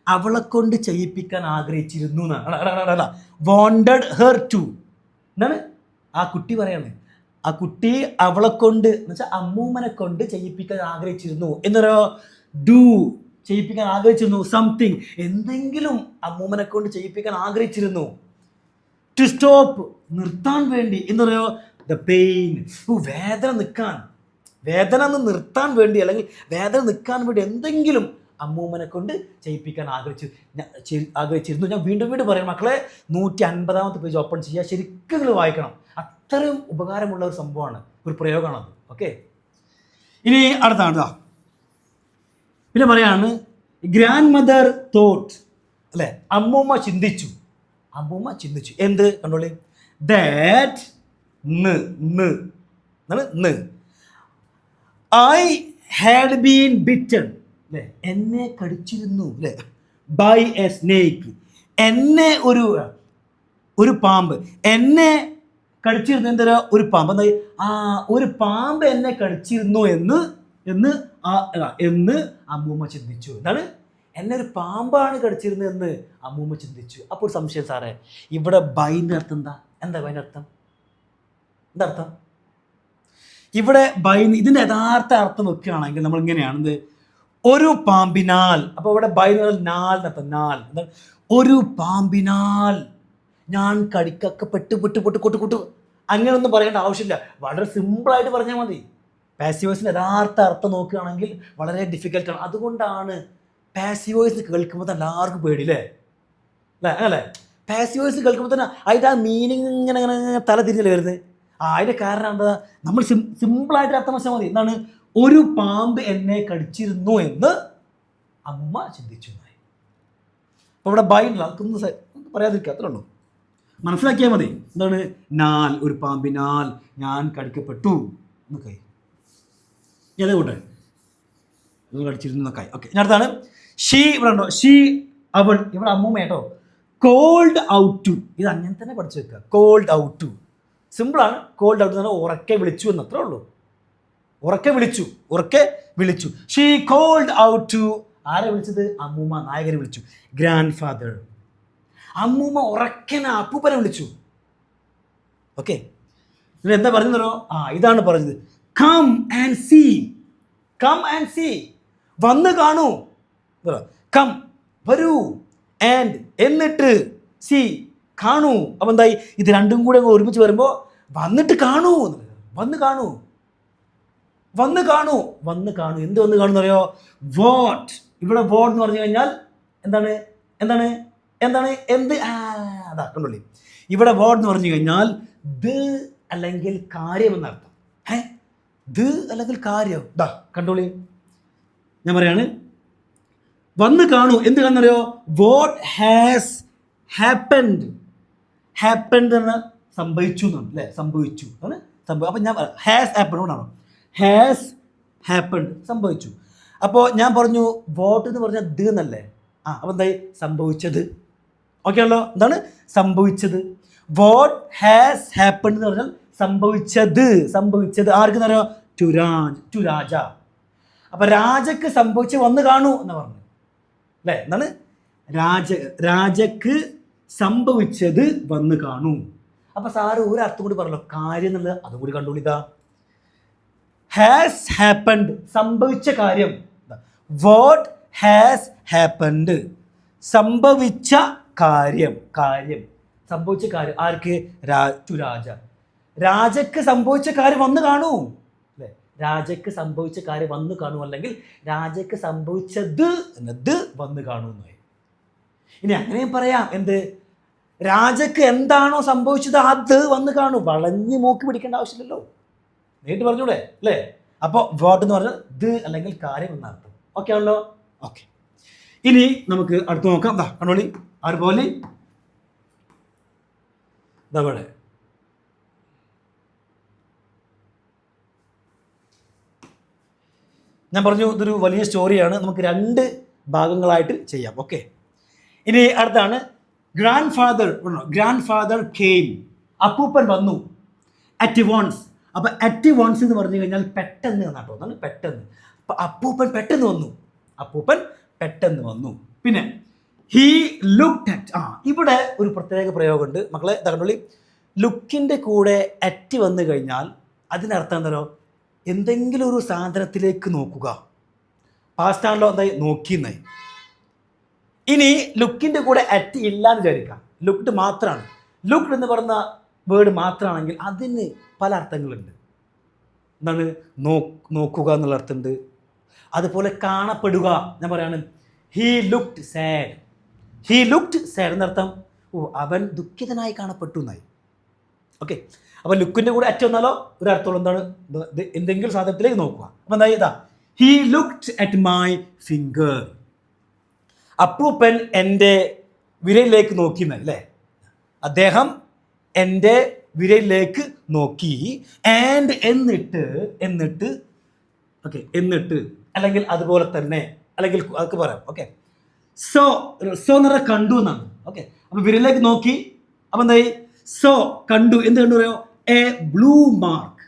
അവളെ കൊണ്ട് ചെയ്യിപ്പിക്കാൻ ആഗ്രഹിച്ചിരുന്നു എന്നാണ്. വോണ്ടഡ് ഹെർ ടു എന്താണ് ആ കുട്ടി പറയാണ്. ആ കുട്ടി അവളെ കൊണ്ട് എന്ന് വെച്ചാൽ അമ്മൂമ്മനെ കൊണ്ട് ചെയ്യിപ്പിക്കാൻ ആഗ്രഹിച്ചിരുന്നു എന്നൊരു ഡു, ചെയ്യിപ്പിക്കാൻ ആഗ്രഹിച്ചിരുന്നു. സംതിങ്, എന്തെങ്കിലും അമ്മൂമ്മനെ കൊണ്ട് ചെയ്യിപ്പിക്കാൻ ആഗ്രഹിച്ചിരുന്നു. ടു സ്റ്റോപ്പ്, നിർത്താൻ വേണ്ടി എന്ന് പറയോ. ദ പെയിൻ, വേദന നിൽക്കാൻ, വേദന നിർത്താൻ വേണ്ടി, അല്ലെങ്കിൽ വേദന നിൽക്കാൻ വേണ്ടി എന്തെങ്കിലും അമ്മൂമ്മനെ കൊണ്ട് ചെയ്യിപ്പിക്കാൻ ആഗ്രഹിച്ചിരുന്നു. ഞാൻ വീണ്ടും പറയാം മക്കളെ, 150 പേജ് ഓപ്പൺ ചെയ്യുക, ശരിക്കും നിങ്ങൾ വായിക്കണം. അത്രയും ഉപകാരമുള്ള ഒരു സംഭവമാണ്, ഒരു പ്രയോഗമാണത്. ഓക്കെ, ഇനി അടുത്താണ്. പിന്നെ പറയാണ് ഗ്രാൻഡ് മദർ തോട്ട്, അല്ലേ, അമ്മൂമ്മ ചിന്തിച്ചു. അമ്മൂമ്മ ചിന്തിച്ചു എന്ത്? കണ്ടോളി. That I had been bitten, അല്ലേ, എന്നെ കടിച്ചിരുന്നു, അല്ലേ, ബൈ എ സ്നേക്ക്, എന്നെ ഒരു പാമ്പ് എന്നെ കടിച്ചിരുന്നു. എന്താ ഒരു പാമ്പ്, എന്താ ഒരു പാമ്പ് എന്നെ കടിച്ചിരുന്നു എന്ന് അമ്മൂമ്മ ചിന്തിച്ചു. എന്താണ്, എന്നെ ഒരു പാമ്പാണ് കടിച്ചിരുന്നത് എന്ന് അമ്മൂമ്മ ചിന്തിച്ചു. അപ്പോൾ സംശയം സാറേ, ഇവിടെ ബൈൻ്റെ അർത്ഥം എന്താ ബൈൻ്റെ അർത്ഥം? എന്താ അർത്ഥം ഇവിടെ ബൈ? ഇതിൻ്റെ യഥാർത്ഥ അർത്ഥം വെക്കുകയാണെങ്കിൽ നമ്മൾ ഇങ്ങനെയാണ്, ഒരു പാമ്പിനാൽ. അപ്പോൾ ഇവിടെ ബൈ എന്ന് പറഞ്ഞാൽ നാലിനർത്ഥം, എന്താണ് ഒരു പാമ്പിനാൽ ഞാൻ കടിക്കപ്പെട്ട് അങ്ങനെയൊന്നും പറയേണ്ട ആവശ്യമില്ല, വളരെ സിമ്പിളായിട്ട് പറഞ്ഞാൽ മതി. പാസീവ് വോയിസിൻ്റെ യഥാർത്ഥ അർത്ഥം നോക്കുകയാണെങ്കിൽ വളരെ ഡിഫിക്കൽട്ടാണ്. അതുകൊണ്ടാണ് പാസീവ് വോയിസ് കേൾക്കുമ്പോൾ എല്ലാവർക്കും പേടിയില്ലേ, അല്ലേ? പാസീവ് വോയിസ് കേൾക്കുമ്പോൾ തന്നെ അതിൻ്റെ ആ മീനിങ് ഇങ്ങനെ തല തിരിഞ്ഞല്ലേ വരുന്നത്. അതിൻ്റെ കാരണം എന്താ, നമ്മൾ സിമ്പിളായിട്ട് അർത്ഥം വെച്ചാൽ മതി. എന്താണ്, ഒരു പാമ്പ് എന്നെ കടിച്ചിരുന്നു എന്ന് അമ്മ ചിന്തിച്ചു. അപ്പോൾ ഇവിടെ ബൈ ഉള്ള അതൊന്നും പറയാതിരിക്കുക, അത്രേ ഉള്ളൂ, മനസ്സിലാക്കിയാൽ മതി. എന്താണ്, നാൽ, ഒരു പാമ്പിനാൽ ഞാൻ കടിക്കപ്പെട്ടു എന്നൊക്കെ, ഏതേ കൂട്ടെ കടിച്ചിരുന്നു എന്നൊക്കെ. ഓക്കെ, ഇനി അടുത്താണ് ഷീ. ഇവിടെ ഉണ്ടോ ഷീ, അവൾ, ഇവിടെ അമ്മൂമ്മ കേട്ടോ. കോൾഡ് ഔട്ട് ടു, ഇത് അങ്ങനെ തന്നെ പഠിച്ചു വെക്കുക. കോൾഡ് ഔട്ട് ടു സിമ്പിളാണ്. കോൾഡ് ഔട്ട് എന്ന് പറഞ്ഞാൽ ഉറക്കെ വിളിച്ചു എന്നത്രേ ഉള്ളൂ. ഉറക്കെ വിളിച്ചു. ഷീ കോൾഡ് ഔട്ട് ടു, ആരെ വിളിച്ചത്? അമ്മൂമ്മ നായകനെ വിളിച്ചു. ഗ്രാൻഡ് ഫാദർ, അമ്മൂമ്മ ഉറക്കനെ അപ്പൂപ്പനെ വിളിച്ചു. ഓക്കെ, എന്താ പറഞ്ഞോ? ഇതാണ് പറഞ്ഞത്. കം ആൻഡ് സീ, വന്ന് കാണൂ. കം, വരൂ, ആൻഡ്, എന്നിട്ട്, സീ, കാണൂ. അപ്പം എന്തായി, ഇത് രണ്ടും കൂടെ ഒരുമിച്ച് വരുമ്പോൾ വന്നിട്ട് കാണൂ, വന്ന് കാണൂ, വന്ന് കാണൂ, വന്ന് കാണൂ. എന്ത് വന്ന് കാണുമെന്ന് അറിയോ? വോട്ട്. ഇവിടെ വോട്ട് എന്ന് പറഞ്ഞു കഴിഞ്ഞാൽ എന്താണ് എന്താണ് എന്താണ് എന്ത് അതാ കണ്ടോളി. ഇവിടെ വോട്ട് എന്ന് പറഞ്ഞു കഴിഞ്ഞാൽ ദ് അല്ലെങ്കിൽ കാര്യം എന്നർത്ഥം. ദ് അല്ലെങ്കിൽ കാര്യം. ദാ കണ്ടോളി, ഞാൻ പറയാണ്, വന്ന് കാണൂ. എന്ത് കാണുന്നറിയോ? What has happened. ഹാപ്പൻഡ് എന്ന് സംഭവിച്ചു എന്നാണ് അല്ലേ? സംഭവിച്ചു ആണ് അപ്പം ഞാൻ ഹാസ് ഹാപ്പൻഡ് കൊണ്ടാണോ? ഹാസ് ഹാപ്പൻഡ് സംഭവിച്ചു. അപ്പോൾ ഞാൻ പറഞ്ഞു വോട്ട് എന്ന് പറഞ്ഞാൽ ദ് എന്നല്ലേ? അപ്പം എന്തായി? സംഭവിച്ചത്. ഓക്കെ ആണല്ലോ? എന്താണ് സംഭവിച്ചത്? വാട്ട് ഹാസ് ഹാപ്പൻഡ് എന്ന് പറഞ്ഞാൽ സംഭവിച്ചത്. സംഭവിച്ചത് ആർക്ക് എന്നറിയോ? ടു രാജ. അപ്പം രാജക്ക് സംഭവിച്ച് വന്ന് കാണൂ എന്ന് പറഞ്ഞു അല്ലേ? എന്താണ്? രാജക്ക് സംഭവിച്ചത് വന്ന് കാണൂ. അപ്പം സാറ് ഒരു അർത്ഥം കൂടി പറഞ്ഞല്ലോ, കാര്യം എന്നുള്ളത് അതും കൂടി കണ്ടുപിടിക്കുക. ഹാസ് ഹാപ്പൻഡ് സംഭവിച്ച കാര്യം. വാട്ട് ഹാസ് ഹാപ്പൻഡ് സംഭവിച്ച കാര്യം. കാര്യം സംഭവിച്ച കാര്യം ആർക്ക്? ടു രാജ. രാജക്ക് സംഭവിച്ച കാര്യം വന്ന് കാണൂ അല്ലേ? രാജക്ക് സംഭവിച്ച കാര്യം വന്ന് കാണൂ, അല്ലെങ്കിൽ രാജക്ക് സംഭവിച്ചത് എന്നത് വന്ന് കാണൂ എന്നായി. ഇനി അങ്ങനെയും പറയാം, എന്ത്? രാജക്ക് എന്താണോ സംഭവിച്ചത് അത് വന്ന് കാണൂ. വളഞ്ഞ് നോക്കി പിടിക്കേണ്ട ആവശ്യമില്ലല്ലോ, നേരിട്ട് പറഞ്ഞൂടെ അല്ലേ? അപ്പോൾ വോട്ട് എന്ന് പറഞ്ഞാൽ ഇത് അല്ലെങ്കിൽ കാര്യം എന്നർത്ഥം. ഓക്കെ ആണല്ലോ? ഓക്കെ. ഇനി നമുക്ക് അടുത്ത് നോക്കാം. കണ്ടോളി, അതുപോലെ ഇതവിടെ ഞാൻ പറഞ്ഞു ഇതൊരു വലിയ സ്റ്റോറിയാണ്, നമുക്ക് 2 ഭാഗങ്ങളായിട്ട് ചെയ്യാം. ഓക്കെ. ഇനി അടുത്താണ് ഗ്രാൻഡ് ഫാദർ കെയിം. അപ്പൂപ്പൻ വന്നു. അറ്റ് വോൺസ്. അപ്പം അറ്റ് വോൺസ് എന്ന് പറഞ്ഞു കഴിഞ്ഞാൽ പെട്ടെന്ന് എന്നാട്ടോ, എന്നാണ് പെട്ടെന്ന്. അപ്പം അപ്പൂപ്പൻ പെട്ടെന്ന് വന്നു. അപ്പൂപ്പൻ പെട്ടെന്ന് വന്നു. പിന്നെ ഹീ ലുക്ക്ഡ് അറ്റ്. ഇവിടെ ഒരു പ്രത്യേക പ്രയോഗമുണ്ട് മക്കളെ. കണ്ടോളി, ലുക്കിൻ്റെ കൂടെ അറ്റ് വന്നു കഴിഞ്ഞാൽ അതിനർത്ഥം എന്താണോ? എന്തെങ്കിലും ഒരു സാധനത്തിലേക്ക് നോക്കുക. പാസ്റ്റാണല്ലോ, എന്തായി? നോക്കിയെന്നായി. ഇനി ലുക്കിൻ്റെ കൂടെ അറ്റ് ഇല്ലാന്ന് വിചാരിക്കാം, ലുക്ക്ഡ് മാത്രമാണ്. ലുക്ക്ഡ് എന്ന് പറഞ്ഞ വേർഡ് മാത്രമാണെങ്കിൽ അതിന് പല അർത്ഥങ്ങളുണ്ട്. എന്താണ്? നോക്കുക എന്നുള്ള അർത്ഥമുണ്ട്. അതുപോലെ കാണപ്പെടുക. ഞാൻ പറയാണ് he looked sad. He looked sad എന്നർത്ഥം അവൻ ദുഃഖിതനായി കാണപ്പെട്ടു എന്നായി. ഓക്കെ. അപ്പോൾ ലുക്കിൻ്റെ കൂടെ അറ്റ് വന്നാലോ ഒരു അർത്ഥമുള്ള എന്താണ്? എന്തെങ്കിലും സാധനത്തിലേക്ക് നോക്കുക. അപ്പം എന്താ ഇതാ he looked at my finger. അപ്പൂപ്പൻ എൻ്റെ വിരലിലേക്ക് നോക്കി എന്നല്ലേ? അദ്ദേഹം എൻ്റെ വിരലിലേക്ക് നോക്കി. ആൻഡ് എന്നിട്ട് ഓക്കെ, എന്നിട്ട് അല്ലെങ്കിൽ അതുപോലെ തന്നെ അല്ലെങ്കിൽ അതൊക്കെ പറയാം. ഓക്കെ. സോ എന്ന് പറഞ്ഞാൽ കണ്ടു എന്നാണ്. ഓക്കെ. അപ്പം വിരലിലേക്ക് നോക്കി. അപ്പം എന്തായി? സോ കണ്ടു. എന്ത് കണ്ടു പറയോ? A blue mark.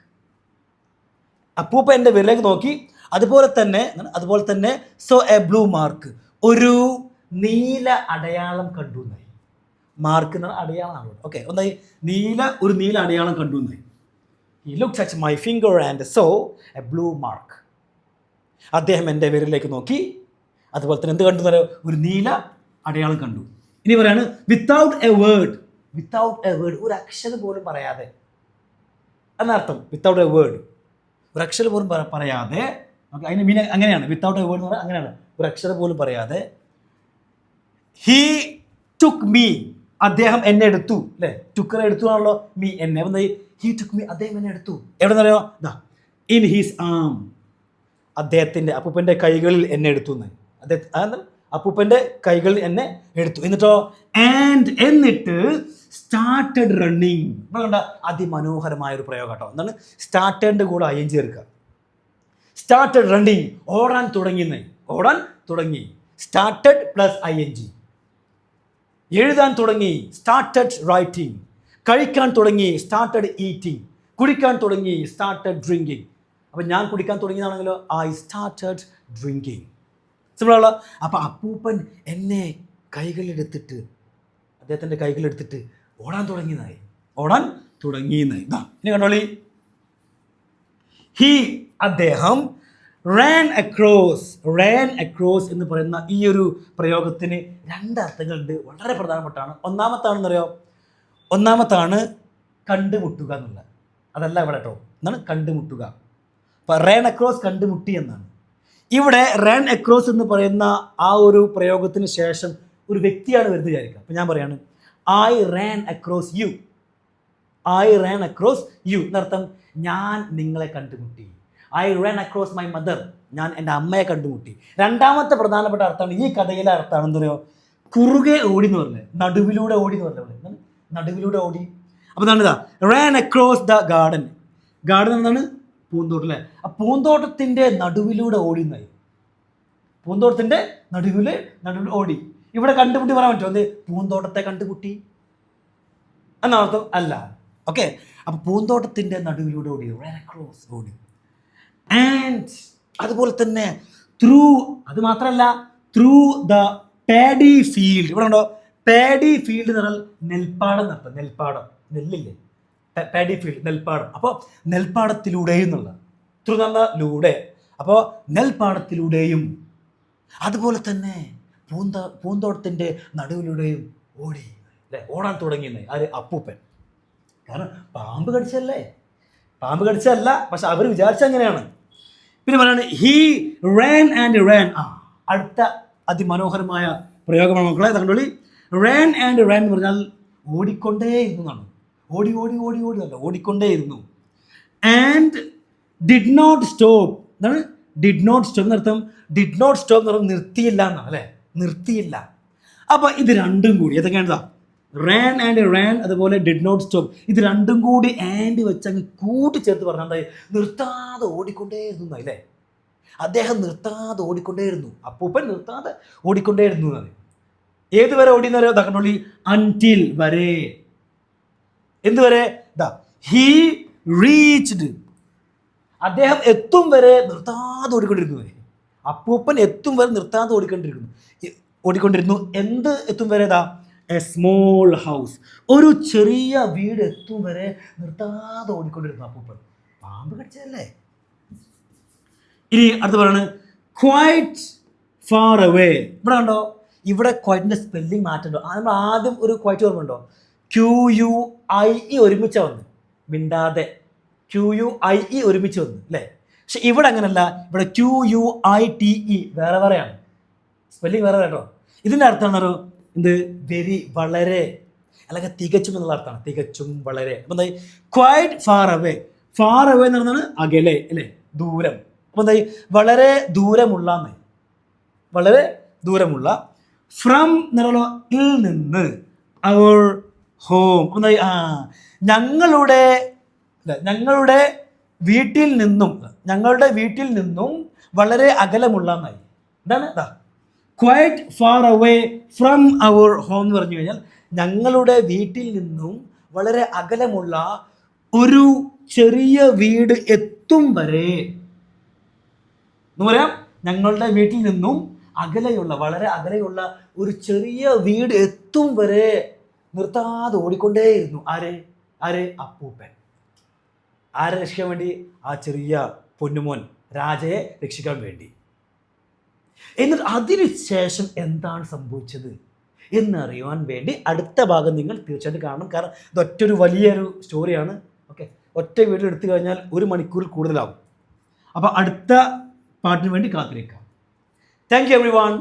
അപ്പൂപ്പ എൻ്റെ വിരലിലേക്ക് നോക്കി. അതുപോലെ തന്നെ സോ എ ബ്ലൂ മാർക്ക്, ഒരു നീല അടയാളം കണ്ടു എന്നായി. മാർക്ക് എന്ന അടയാളമാണ്. ഓക്കെ. ഒന്നായി ഒരു നീല അടയാളം കണ്ടു എന്നായി. He looked at my finger and so A blue mark. അദ്ദേഹം എൻ്റെ വിരലിലേക്ക് നോക്കി, അതുപോലെ തന്നെ എന്ത് കണ്ടു എന്നറിയോ? ഒരു നീല അടയാളം കണ്ടു. ഇനി പറയാണ് വിത്തൗട്ട് എ വേർഡ്. ഒരു അക്ഷരം പോലും പറയാതെ എന്നർത്ഥം. വിത്തൗട്ട് എ വേർഡ്, ഒരു അക്ഷരം പോലും പറയാതെ. ഓക്കെ. അതിന് മീൻ അങ്ങനെയാണ്. വിത്തൗട്ട് എ വേർഡ് എന്ന് പറഞ്ഞാൽ അങ്ങനെയാണ്, ഒരു അക്ഷരം പോലും പറയാതെ. He took me. അദ്ദേഹം എന്നെ എടുത്തു അല്ലേ? ടുക്കറെ എടുത്തു ആണല്ലോ, മീ എന്നെ. അപ്പം ഹീ ടുക്ക് മീ, അദ്ദേഹം എന്നെ എടുത്തു. എവിടെ നിന്ന് അറിയോ? ഇൻ ഹീസ് ആം. അദ്ദേഹത്തിൻ്റെ അപ്പൂപ്പൻ്റെ കൈകളിൽ എന്നെ എടുത്തു എന്ന്. അപ്പൂപ്പൻ്റെ കൈകളിൽ എന്നെ എടുത്തു. എന്നിട്ടോ എന്നിട്ട് സ്റ്റാർട്ടഡ് റണ്ണിങ്. നമ്മൾ കണ്ട അതിമനോഹരമായ ഒരു പ്രയോഗം കേട്ടോ. എന്താണ്? സ്റ്റാർട്ടഡിൻ്റെ കൂടെ ing ചേർക്കുക. സ്റ്റാർട്ടഡ് റണ്ണിങ്, ഓടാൻ തുടങ്ങി. Started plus ing. എഴുതാൻ തുടങ്ങി, സ്റ്റാർട്ടഡ് റൈറ്റിംഗ്. കഴിക്കാൻ തുടങ്ങി, സ്റ്റാർട്ടഡ് ഈറ്റിംഗ്. കുടിക്കാൻ തുടങ്ങി, സ്റ്റാർട്ടഡ് ഡ്രിങ്കിങ്. അപ്പം ഞാൻ കുടിക്കാൻ തുടങ്ങിയതാണെങ്കിലോ ഐ സ്റ്റാർട്ടഡ് ഡ്രിങ്കിങ്. സിമ്പിളാണല്ലോ. അപ്പം അപ്പൂപ്പൻ എന്നെ അദ്ദേഹത്തിൻ്റെ കൈകളെടുത്തിട്ട് ഓടാൻ തുടങ്ങിയെന്നായി. ഇനി കണ്ടോളി, അദ്ദേഹം റാൻ അക്രോസ് എന്ന് പറയുന്ന ഈ ഒരു പ്രയോഗത്തിന് 2 അർത്ഥങ്ങളുണ്ട്, വളരെ പ്രധാനപ്പെട്ടാണ്. ഒന്നാമത്താണ് കണ്ടുമുട്ടുക എന്നുള്ളത്. അതല്ല ഇവിടെ കേട്ടോ. എന്നാണ് കണ്ടുമുട്ടുക. അപ്പോൾ റൺ അക്രോസ് കണ്ടുമുട്ടി എന്നാണ്. ഇവിടെ റൺ അക്രോസ് എന്ന് പറയുന്ന ആ ഒരു പ്രയോഗത്തിന് ശേഷം ഒരു വ്യക്തിയാണ് വരുന്നത് വിചാരിക്കുക. അപ്പോൾ ഞാൻ പറയാണ് I ran across you. I ran across you എന്നർത്ഥം ഞാൻ നിങ്ങളെ കണ്ടുമുട്ടി. I ran across my mother, ഞാൻ എൻ്റെ അമ്മയെ കണ്ടുമുട്ടി. രണ്ടാമത്തെ പ്രധാനപ്പെട്ട അർത്ഥമാണ് ഈ കഥയിലെ അർത്ഥമാണ് എന്താ പറയുക, കുറുകെ ഓടി എന്ന് പറഞ്ഞത്, നടുവിലൂടെ ഓടി എന്ന് പറഞ്ഞത്, നടുവിലൂടെ ഓടി. അപ്പോൾ എന്താണ് ഇതാ ran across the garden. Garden എന്താണ്? പൂന്തോട്ടം അല്ലേ. ആ പൂന്തോട്ടത്തിൻ്റെ നടുവിലൂടെ ഓടി എന്നായി. പൂന്തോട്ടത്തിൻ്റെ നടുവിൽ ഓടി. ഇവിടെ കണ്ടുമുട്ടി പറയാൻ പറ്റുമോ? എന്ത് പൂന്തോട്ടത്തെ കണ്ടുമുട്ടി എന്നർത്ഥം അല്ല. ഓക്കെ, അപ്പോൾ പൂന്തോട്ടത്തിൻ്റെ നടുവിലൂടെ ഓടി, റാൻ അക്രോസ് ഓടി. ആൻഡ് അതുപോലെ തന്നെ ത്രൂ, അത് മാത്രമല്ല ത്രൂ ദ പാഡി ഫീൽഡ്. ഇവിടെ ഉണ്ടോ പാഡി ഫീൽഡ് എന്ന് പറഞ്ഞാൽ നെൽപ്പാടം നടത്തും. നെൽപ്പാടം, നെല്ലില്ലേ, പാഡി ഫീൽഡ് നെൽപ്പാടം. അപ്പോൾ നെൽപ്പാടത്തിലൂടെയും എന്നുള്ള ത്രൂ എന്നുള്ള ലൂടെ, അപ്പോൾ നെൽപ്പാടത്തിലൂടെയും അതുപോലെ തന്നെ പൂന്തോട്ടത്തിൻ്റെ നടുവിലൂടെയും ഓടി അല്ലേ, ഓടാൻ തുടങ്ങിയെന്ന് ആര്? അപ്പൂപ്പൻ. കാരണം പാമ്പ് കടിച്ചല്ലേ, പാമ്പ് കടിച്ചല്ല, പക്ഷെ അവർ വിചാരിച്ച അങ്ങനെയാണ്. പിന്നെ പറയാണ് ഹീ റാൻ ആൻഡ് റാൻ. അടുത്ത അതിമനോഹരമായ പ്രയോഗമാണ് മക്കളെ, കണ്ടോളി. റാൻ ആൻഡ് റാൻ എന്ന് പറഞ്ഞാൽ ഓടിക്കൊണ്ടേയിരുന്നു എന്നാണ്. ഓടി ഓടി ഓടി ഓടി അല്ല, ഓടിക്കൊണ്ടേയിരുന്നു. And did not stop. എന്താണ് ഡിഡ് നോട്ട് സ്റ്റോപ്പ് എന്നർത്ഥം? ഡിഡ് നോട്ട് സ്റ്റോപ്പ് എന്ന് പറഞ്ഞാൽ നിർത്തിയില്ല എന്നാണ് അല്ലേ, നിർത്തിയില്ല. അപ്പോൾ ഇത് രണ്ടും കൂടി ഏതൊക്കെയാണ്? റാൻ ആൻഡ് റാൻ, അതുപോലെ ഡിഡ് നോട്ട് സ്റ്റോപ്പ്. ഇത് രണ്ടും കൂടി ആൻഡ് വെച്ചങ്ങ് കൂട്ടിച്ചേർത്ത് പറഞ്ഞാൽ നിർത്താതെ ഓടിക്കൊണ്ടേയിരുന്നു അല്ലേ. അദ്ദേഹം നിർത്താതെ ഓടിക്കൊണ്ടേയിരുന്നു, അപ്പൂപ്പൻ നിർത്താതെ ഓടിക്കൊണ്ടേയിരുന്നു എന്നാണ്. ഏതുവരെ ഓടിയെന്നറിയോ? കണ്ടോളി, അൺടിൽ വരെ. എന്തുവരെ? ഹീ റീച്ച്ഡ്, അദ്ദേഹം എത്തും വരെ നിർത്താതെ ഓടിക്കൊണ്ടിരുന്നു. അപ്പൂപ്പൻ എത്തും വരെ നിർത്താതെ ഓടിക്കൊണ്ടിരുന്നു. എന്ത് എത്തും വരെ? എ സ്മോൾ ഹൗസ്, ഒരു ചെറിയ വീട് എത്തും വരെ നിർത്താതെ ഓടിക്കൊണ്ടിരുന്നു അപ്പൂപ്പൻ. പാമ്പ് കടിച്ചതല്ലേ. ഇനി അടുത്ത് പറയാണ് ക്വൈറ്റ് ഫാർ അവേ. ഇവിടെ കണ്ടോ, ഇവിടെ ക്വൈറ്റിൻ്റെ സ്പെല്ലിംഗ് മാറ്റമുണ്ടോ? നമ്മൾ ആദ്യം ഒരു ക്വൈറ്റ് ഓർമ്മയുണ്ടോ? QUIE ഒരുമിച്ച് വന്ന്, മിണ്ടാതെ QUIE ഒരുമിച്ച് വന്ന് അല്ലേ. പക്ഷെ ഇവിടെ അങ്ങനല്ല, ഇവിടെ QUITE വേറെ വേറെയാണ്, സ്പെല്ലിംഗ് വേറെ കേട്ടോ. ഇതിൻ്റെ അർത്ഥം എന്താണോ? എന്ത്? വെരി, വളരെ, അല്ലെങ്കിൽ തികച്ചും എന്നുള്ള അർത്ഥമാണ്. തികച്ചും, വളരെ. അപ്പം എന്തായി? Quite far away. Far away എന്ന് പറഞ്ഞാൽ അകലെ അല്ലേ, ദൂരം. അപ്പം എന്തായി? വളരെ ദൂരമുള്ള എന്നായി, വളരെ ദൂരമുള്ള. ഫ്രം എന്നുള്ള ഇൽ നിന്ന്, അവർ ഹോം. എന്തായി? ഞങ്ങളുടെ വീട്ടിൽ നിന്നും, ഞങ്ങളുടെ വീട്ടിൽ നിന്നും വളരെ അകലമുള്ള എന്നായി. എന്താണ്? Quite far away from our home എന്ന് പറഞ്ഞു കഴിഞ്ഞാൽ ഞങ്ങളുടെ വീട്ടിൽ നിന്നും വളരെ അകലമുള്ള ഒരു ചെറിയ വീട് എത്തും വരെ എന്ന് പറയാം. ഞങ്ങളുടെ വീട്ടിൽ നിന്നും അകലെയുള്ള, വളരെ അകലെയുള്ള ഒരു ചെറിയ വീട് എത്തും വരെ നിർത്താതെ ഓടിക്കൊണ്ടേയിരുന്നു. ആര്? അപ്പൂപ്പൻ. ആരെ രക്ഷിക്കാൻ വേണ്ടി? ആ ചെറിയ പൊന്നുമോൻ രാജയെ രക്ഷിക്കാൻ വേണ്ടി. എന്നിട്ട് അതിനുശേഷം എന്താണ് സംഭവിച്ചത് എന്നറിയുവാൻ വേണ്ടി അടുത്ത ഭാഗം നിങ്ങൾ തീർച്ചയായിട്ടും കാണണം. കാരണം ഇത് ഒറ്റൊരു വലിയൊരു സ്റ്റോറിയാണ്. ഓക്കെ, ഒറ്റ വീഡിയോ എടുത്തു കഴിഞ്ഞാൽ 1 മണിക്കൂറിൽ കൂടുതലാവും. അപ്പോൾ അടുത്ത പാട്ടിന് വേണ്ടി കാത്തിരിക്കാം. Thank you everyone.